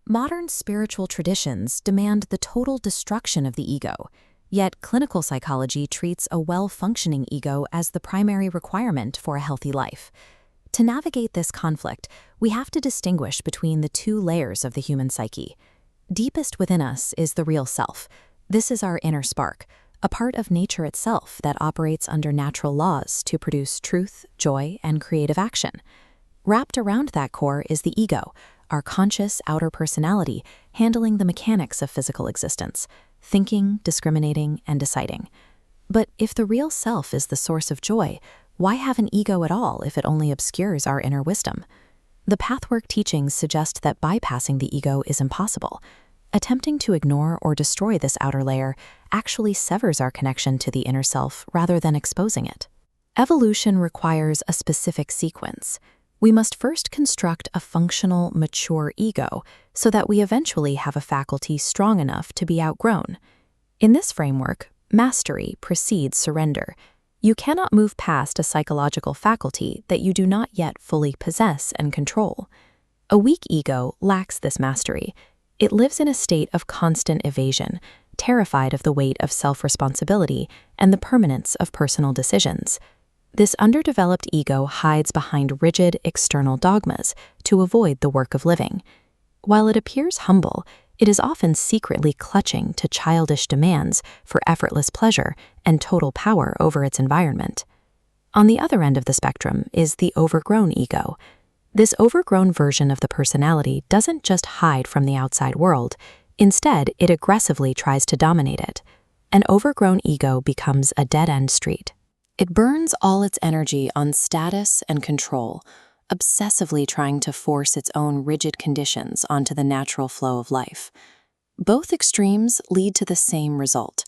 Modern spiritual traditions demand the total destruction of the ego, yet clinical psychology treats a well-functioning ego as the primary requirement for a healthy life. To navigate this conflict, we have to distinguish between the two layers of the human psyche. Deepest within us is the real self. This is our inner spark, a part of nature itself that operates under natural laws to produce truth, joy, and creative action. Wrapped around that core is the ego, our conscious outer personality handling the mechanics of physical existence, thinking, discriminating, and deciding. But if the real self is the source of joy, why have an ego at all if it only obscures our inner wisdom? The Pathwork teachings suggest that bypassing the ego is impossible. Attempting to ignore or destroy this outer layer actually severs our connection to the inner self rather than exposing it. Evolution requires a specific sequence. We must first construct a functional, mature ego so that we eventually have a faculty strong enough to be outgrown. In this framework, mastery precedes surrender. You cannot move past a psychological faculty that you do not yet fully possess and control. A weak ego lacks this mastery. It lives in a state of constant evasion, terrified of the weight of self-responsibility and the permanence of personal decisions. This underdeveloped ego hides behind rigid external dogmas to avoid the work of living. While it appears humble, it is often secretly clutching to childish demands for effortless pleasure and total power over its environment. On the other end of the spectrum is the overgrown ego. This overgrown version of the personality doesn't just hide from the outside world. Instead, it aggressively tries to dominate it. An overgrown ego becomes a dead-end street. It burns all its energy on status and control, obsessively trying to force its own rigid conditions onto the natural flow of life. Both extremes lead to the same result.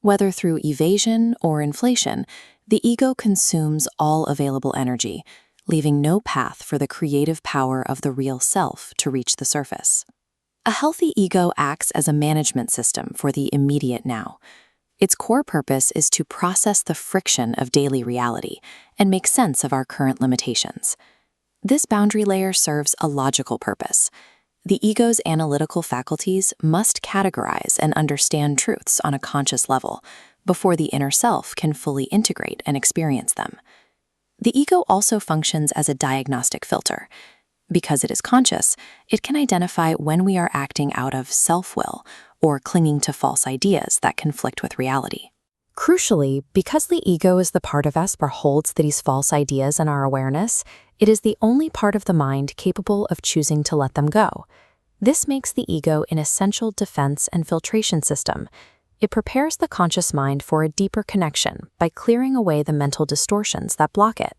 Whether through evasion or inflation, the ego consumes all available energy, leaving no path for the creative power of the real self to reach the surface. A healthy ego acts as a management system for the immediate now. Its core purpose is to process the friction of daily reality and make sense of our current limitations. This boundary layer serves a logical purpose. The ego's analytical faculties must categorize and understand truths on a conscious level before the inner self can fully integrate and experience them. The ego also functions as a diagnostic filter. Because it is conscious, it can identify when we are acting out of self-will or clinging to false ideas that conflict with reality. Crucially, because the ego is the part of us that holds these false ideas in our awareness, it is the only part of the mind capable of choosing to let them go. This makes the ego an essential defense and filtration system. It prepares the conscious mind for a deeper connection by clearing away the mental distortions that block it.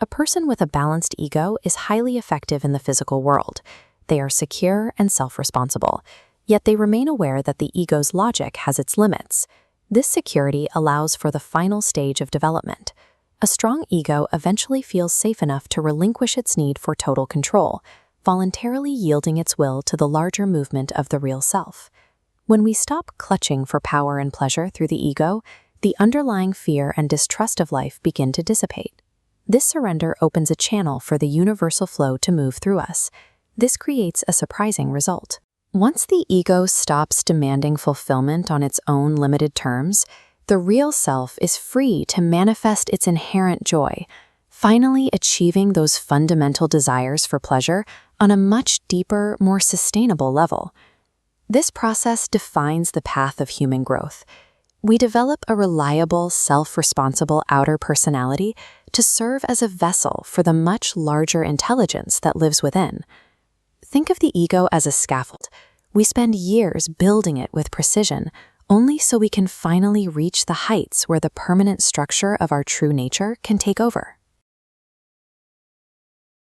A person with a balanced ego is highly effective in the physical world. They are secure and self-responsible, yet they remain aware that the ego's logic has its limits. This security allows for the final stage of development. A strong ego eventually feels safe enough to relinquish its need for total control, voluntarily yielding its will to the larger movement of the real self. When we stop clutching for power and pleasure through the ego, the underlying fear and distrust of life begin to dissipate. This surrender opens a channel for the universal flow to move through us. This creates a surprising result. Once the ego stops demanding fulfillment on its own limited terms, the real self is free to manifest its inherent joy, finally achieving those fundamental desires for pleasure on a much deeper, more sustainable level. This process defines the path of human growth. We develop a reliable, self-responsible outer personality to serve as a vessel for the much larger intelligence that lives within. Think of the ego as a scaffold. We spend years building it with precision, only so we can finally reach the heights where the permanent structure of our true nature can take over.